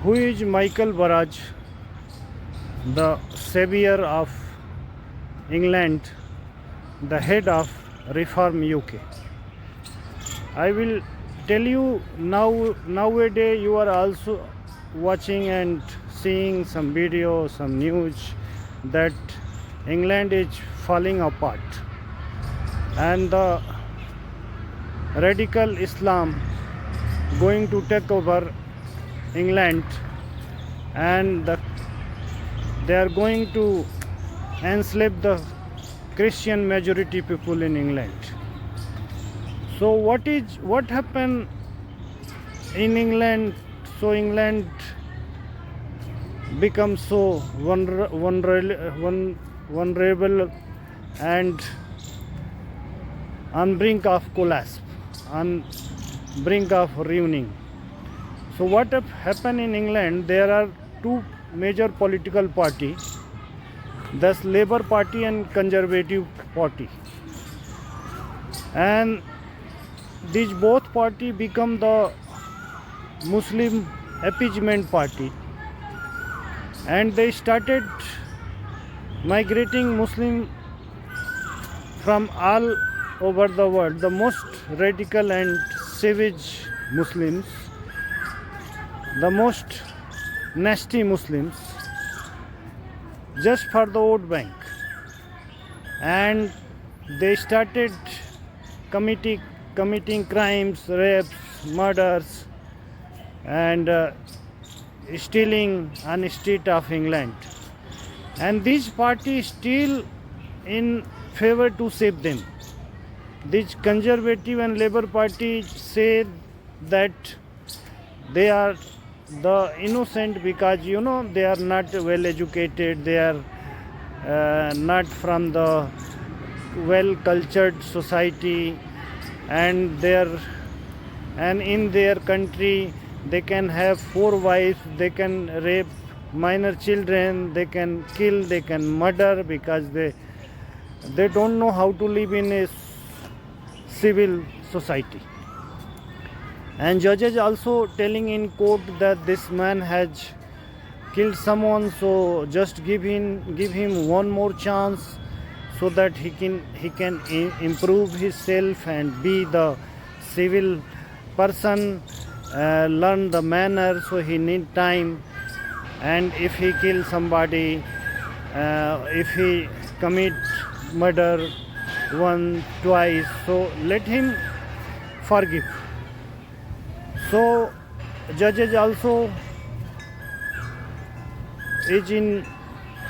Who is Michael Barrage, the savior of England, the head of Reform UK? I will tell you now. Nowadays, you are also watching and seeing some video, some news that England is falling apart, and the radical Islam going to take over England, and they are going to enslave the Christian majority people in England. So what happened in England? So England becomes so vulnerable and on brink of collapse, on brink of ruining. So what happened in England? There are two major political parties, thus Labour Party and Conservative Party, and these both party become the Muslim appeasement party, and they started migrating Muslim from all over the world, the most radical and savage Muslims, the most nasty Muslims, just for the vote bank, and they started committing crimes, rapes, murders, and stealing on the street of England. And this party still in favor to save them. These Conservative and Labour Party say that they are the innocent because they are not well educated, they are not from the well cultured society, and in their country they can have 4 wives, they can rape minor children, they can kill, they can murder because they don't know how to live in a civil society. And judges also telling in court that this man has killed someone, so just give him one more chance so that he can improve himself and be the civil person, learn the manner, so he need time. And if he kill somebody, if he commit murder once, twice, so let him forgive. So judges also is in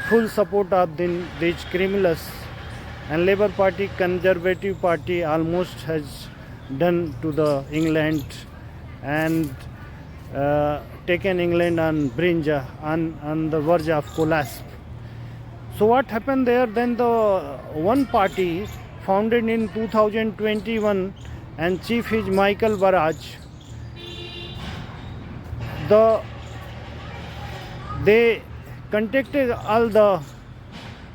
full support of these criminals, and Labour Party, Conservative Party almost has done to the England and taken England on the verge of collapse. So what happened there? Then the one party founded in 2021 and chief is Michael Barrage. They contacted all the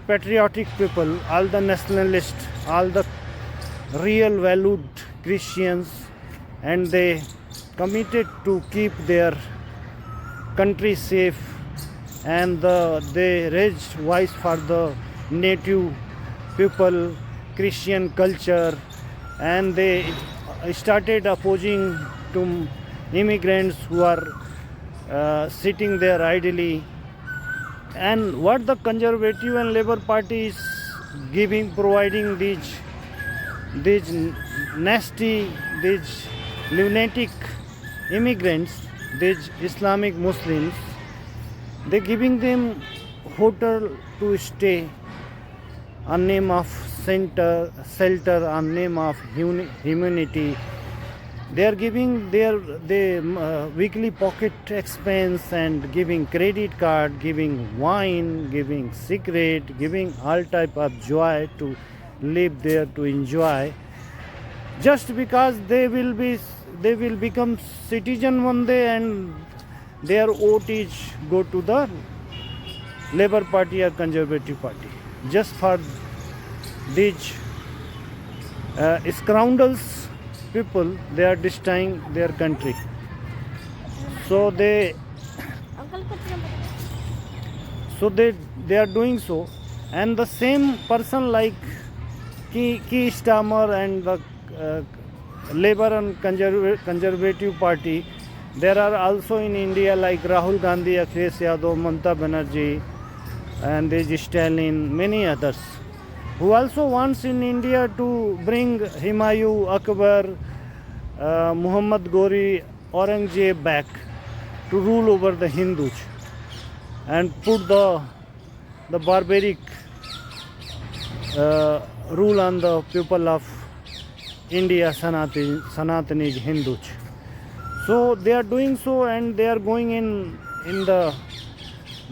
patriotic people, all the nationalists, all the real valued Christians, and they committed to keep their country safe, and they raised voice for the native people, Christian culture, and they started opposing to immigrants who are sitting there idly. And what the Conservative and Labour Party is providing these nasty, these lunatic immigrants, these Islamic Muslims, they giving them hotel to stay on name of shelter, on name of humanity. They are giving their weekly pocket expense and giving credit card, giving wine, giving cigarette, giving all type of joy to live there, to enjoy, just because they will become citizen one day, and their vote is go to the Labour Party or Conservative Party, just for these scoundrels people. They are destroying their country. So they So they are doing so, and the same person like Keir Starmer and the Labour and Conservative Party, there are also in India like Rahul Gandhi, Akhilesh Yadav, Mamata Banerjee, and there is Stalin, many others, who also wants in India to bring Humayun, Akbar, Muhammad Ghori, Aurangzeb back to rule over the Hindus and put the barbaric rule on the people of India, Sanatani Hindus. So they are doing so, and they are going in the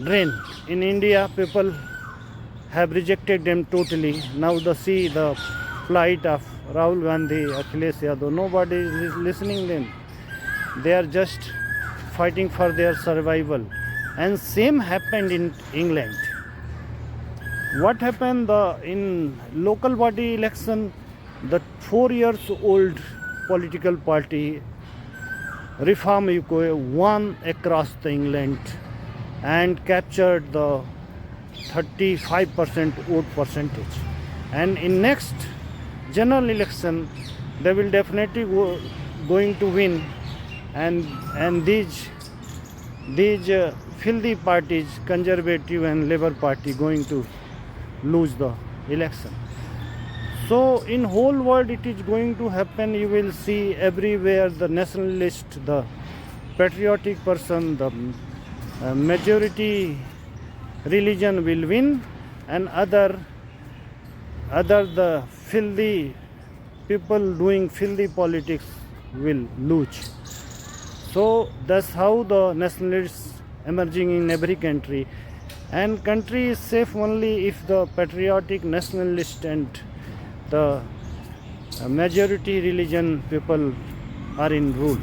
drain. In India, people have rejected them totally. Now see the flight of Rahul Gandhi, Akhilesh Yadav, nobody is listening them. They are just fighting for their survival. And same happened in England. What happened in local body election, the 4 years old political party Reform UK won across the England and captured the 35% vote percentage. And in next general election, they will definitely going to win, and these filthy parties, Conservative and Labour Party, going to lose the election. So in whole world it is going to happen. You will see everywhere the nationalist, the patriotic person, the majority religion will win, and other the filthy people doing filthy politics will lose. So that's how the nationalists emerging in every country, and country is safe only if the patriotic nationalist and the majority religion people are in rule.